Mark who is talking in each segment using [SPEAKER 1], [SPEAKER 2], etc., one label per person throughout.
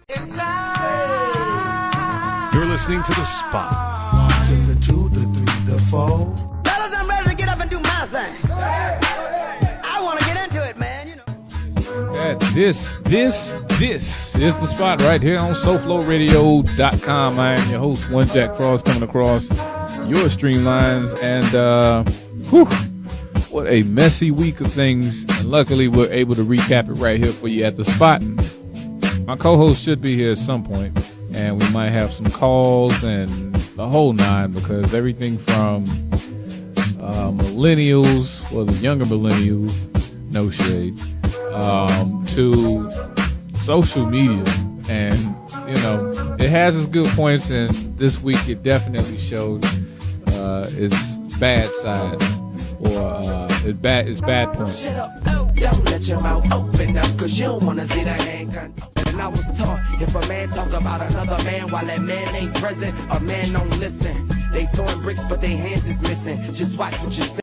[SPEAKER 1] It's time.
[SPEAKER 2] You're listening to The Spot.
[SPEAKER 1] To the 2, the 3, the 4. Fellas, I'm ready to get up and do my thing. I want to get into it, man. You know.
[SPEAKER 3] This is The Spot right here on SoFloRadio.com. I am your host, One Jack Frost, coming across your streamlines. And, what a messy week of things. And luckily, we're able to recap it right here for you at The Spot. My co-host should be here at some point, and we might have some calls and the whole nine, because everything from millennials, well, the younger millennials, no shade, to social media. And, you know, it has its good points, and this week it definitely showed its bad sides, or its bad points.
[SPEAKER 1] Don't let your mouth open up, cause you don't want to see the handgun. And I was taught, if a man talk about another man while that man ain't present, a man don't listen. They throwing bricks, but their hands is missing. Just watch what you say.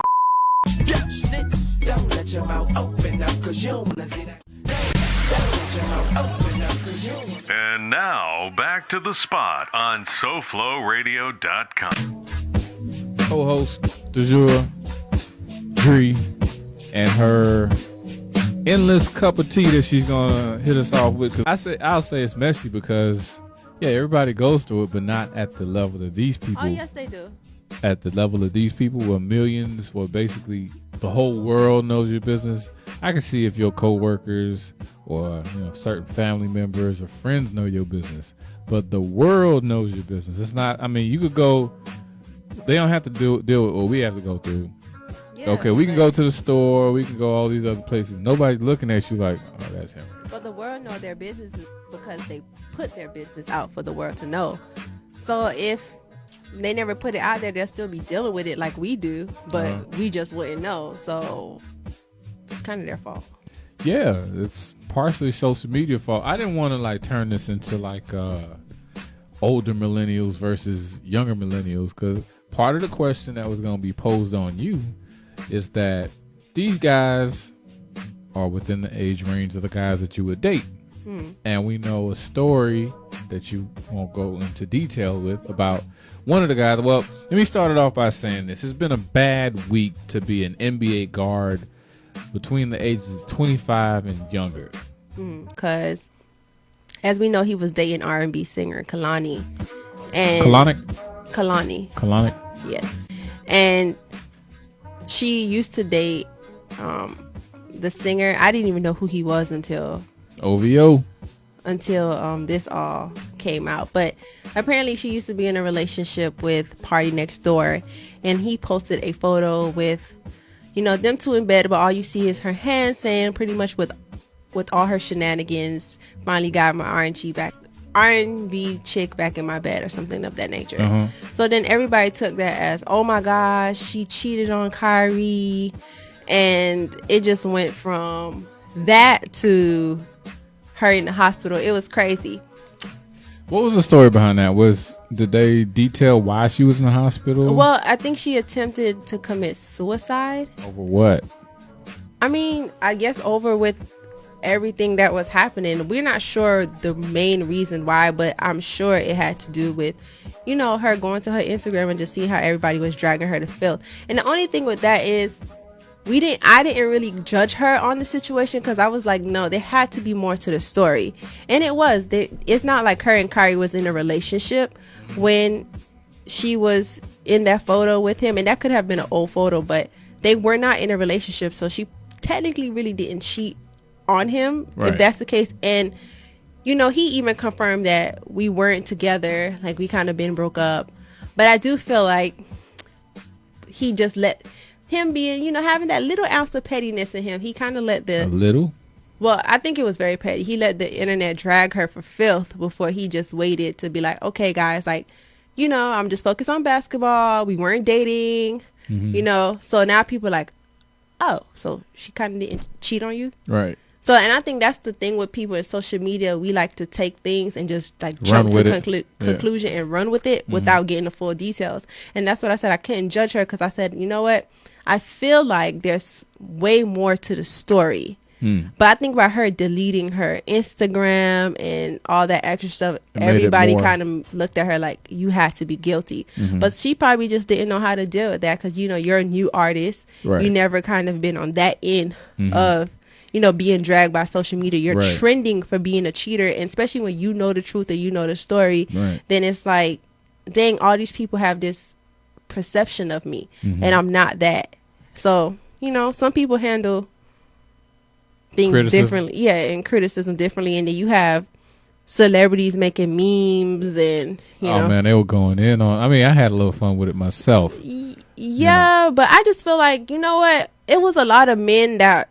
[SPEAKER 1] Don't let your mouth open up, cause you don't want to see that. Don't let your mouth open up, cause you don't want to.
[SPEAKER 2] And now, back to The Spot on SoFloRadio.com.
[SPEAKER 3] Co-host du jour, Dree, and her endless cup of tea that she's gonna hit us off with. Cause I'll say it's messy because, yeah, everybody goes through it, but not at the level of these people.
[SPEAKER 4] Oh, yes, they do.
[SPEAKER 3] At the level of these people, where millions, where basically the whole world knows your business. I can see if your coworkers or certain family members or friends know your business, but the world knows your business. It's not. I mean, you could go. They don't have to deal with what we have to go through. Yeah, okay, we can go to the store. We can go all these other places. Nobody's looking at you like, oh, that's him.
[SPEAKER 4] But the world know their business because they put their business out for the world to know. So if they never put it out there, they'll still be dealing with it like we do, but we just wouldn't know. So it's kind of their fault.
[SPEAKER 3] Yeah, it's partially social media fault. I didn't want to turn this into older millennials versus younger millennials, because part of the question that was going to be posed on you is that these guys are within the age range of the guys that you would date. And we know a story that you won't go into detail with about one of the guys. Well, let me start it off by saying this. It's been a bad week to be an NBA guard between the ages of 25 and younger.
[SPEAKER 4] Because as we know, he was dating R&B singer Kalani. And Kalani. Yes. And she used to date the singer. I didn't even know who he was until
[SPEAKER 3] OVO.
[SPEAKER 4] Until this all came out. But apparently she used to be in a relationship with Party Next Door, and he posted a photo with them two in bed, but all you see is her hand saying pretty much with all her shenanigans, finally got my R&B chick back in my bed, or something of that nature. So then everybody took that as, oh my gosh, she cheated on Kyrie, and it just went from that to her in the hospital. It was crazy.
[SPEAKER 3] What was the story behind that? Did they detail why she was in the hospital?
[SPEAKER 4] Well, I think she attempted to commit suicide.
[SPEAKER 3] Over what?
[SPEAKER 4] I mean, I guess over with everything that was happening. We're not sure the main reason why, but I'm sure it had to do with, her going to her Instagram and just seeing how everybody was dragging her to filth. And the only thing with that is, I didn't really judge her on the situation, because I was like, no, there had to be more to the story. And it was. It's not like her and Kyrie was in a relationship when she was in that photo with him. And that could have been an old photo, but they were not in a relationship. So she technically really didn't cheat on him, right, if that's the case. And, he even confirmed that we weren't together. Like, we kind of been broke up. But I do feel like he just let him being, having that little ounce of pettiness in him. He kind of let
[SPEAKER 3] a little?
[SPEAKER 4] Well, I think it was very petty. He let the internet drag her for filth before he just waited to be like, okay, guys, I'm just focused on basketball. We weren't dating, So now people are like, oh, so she kind of didn't cheat on you?
[SPEAKER 3] Right.
[SPEAKER 4] So, and I think that's the thing with people in social media. We like to take things and just jump to conclusion and run with it without getting the full details. And that's what I said. I couldn't judge her, because I said, you know what? I feel like there's way more to the story. But I think about her deleting her Instagram and all that extra stuff.
[SPEAKER 3] It made it
[SPEAKER 4] Everybody
[SPEAKER 3] more.
[SPEAKER 4] kind of looked at her like, you had to be guilty.
[SPEAKER 3] Mm-hmm.
[SPEAKER 4] But she probably just didn't know how to deal with that because, you know, you're a new artist.
[SPEAKER 3] Right.
[SPEAKER 4] You never kind of been on that end of, you know, being dragged by social media. You're
[SPEAKER 3] Right.
[SPEAKER 4] trending for being a cheater. And especially when you know the truth and you know the story,
[SPEAKER 3] Right.
[SPEAKER 4] then it's like, dang, all these people have this perception of me and I'm not that. So, you know, some people handle things
[SPEAKER 3] Criticism.
[SPEAKER 4] differently. Yeah, and criticism differently. And then you have celebrities making memes and, you know.
[SPEAKER 3] Oh man, they were going in on. I mean, I had a little fun with it myself.
[SPEAKER 4] Yeah, but I just feel like, you know what? It was a lot of men that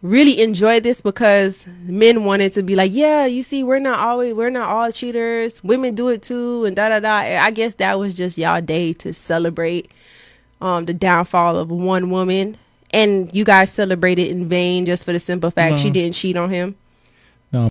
[SPEAKER 4] really enjoyed this because men wanted to be like, yeah, you see, we're not all cheaters. Women do it too, and da da da. I guess that was just y'all day to celebrate the downfall of one woman, and you guys celebrated in vain just for the simple fact she didn't cheat on him.
[SPEAKER 3] No.